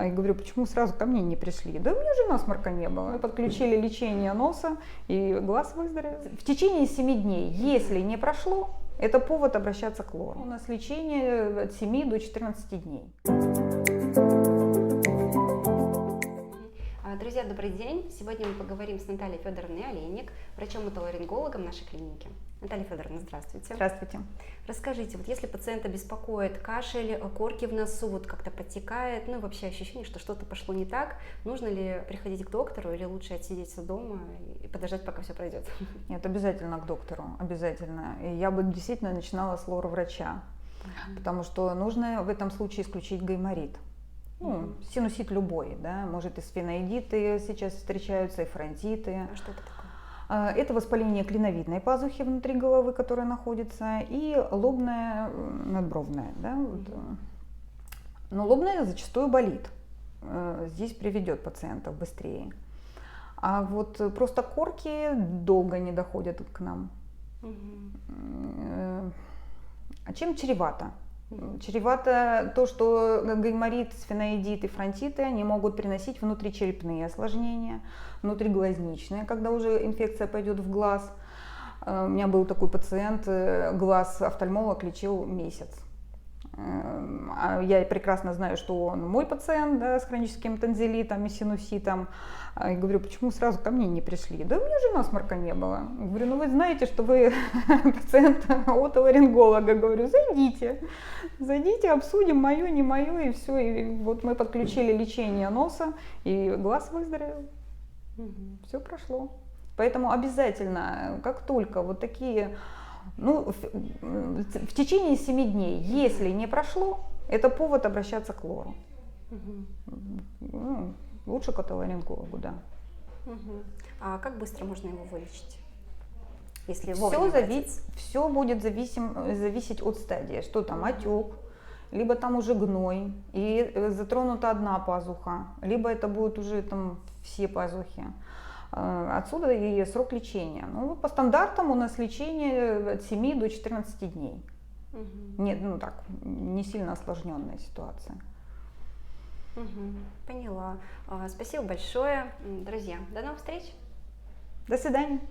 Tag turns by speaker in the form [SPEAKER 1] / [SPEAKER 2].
[SPEAKER 1] И говорю, почему сразу ко мне не пришли? Да у меня же насморка не было. Мы подключили лечение носа, и глаз выздоровел. В течение 7 дней, если не прошло, это повод обращаться к лору. У нас лечение от 7 до 14 дней.
[SPEAKER 2] Друзья, добрый день! Сегодня мы поговорим с Натальей Федоровной Олейник, врачом-отоларингологом нашей клиники. Наталья Федоровна, здравствуйте.
[SPEAKER 1] Здравствуйте.
[SPEAKER 2] Расскажите, вот если пациента беспокоит кашель, корки в носу, вот как-то подтекает, ну вообще ощущение, что что-то пошло не так, нужно ли приходить к доктору или лучше отсидеться дома и подождать, пока все пройдет?
[SPEAKER 1] Нет, обязательно к доктору, обязательно. И я бы действительно начинала с лора-врача, потому что нужно в этом случае исключить гайморит. Ну, синусит любой, да, может и сфеноидиты сейчас встречаются, и фронтиты.
[SPEAKER 2] А что это такое?
[SPEAKER 1] Это воспаление клиновидной пазухи внутри головы, которая находится, и лобная надбровная. Да, вот. Но лобная зачастую болит. Здесь приведет пациентов быстрее. А вот просто корки долго не доходят к нам. А чем чревато? Чревато то, что гайморит, сфеноидит и фронтиты, они могут приносить внутричерепные осложнения, внутриглазничные, когда уже инфекция пойдет в глаз. У меня был такой пациент, глаз офтальмолог лечил месяц. Я прекрасно знаю, что он мой пациент, да, с хроническим танзелитом и синуситом. И говорю, почему сразу ко мне не пришли? Да у меня же насморка не было. Говорю, ну вы знаете, что вы пациент отоларинголога. Говорю, зайдите, обсудим, мое, не мое, и все. И вот мы подключили лечение носа, и глаз выздоровел. Все прошло. Поэтому обязательно, как только вот такие... Ну, в течение 7 дней, если не прошло, это повод обращаться к лору. Ну, лучше к отоларингологу, да.
[SPEAKER 2] А как быстро можно его вылечить? Если
[SPEAKER 1] все будет зависеть от стадии, что там отек, либо там уже гной, и затронута одна пазуха, либо это будут уже там все пазухи. Отсюда и срок лечения. Ну, по стандартам у нас лечение от 7 до 14 дней. Нет, ну так, не сильно осложненная ситуация.
[SPEAKER 2] Поняла. Спасибо большое. Друзья, до новых встреч.
[SPEAKER 1] До свидания.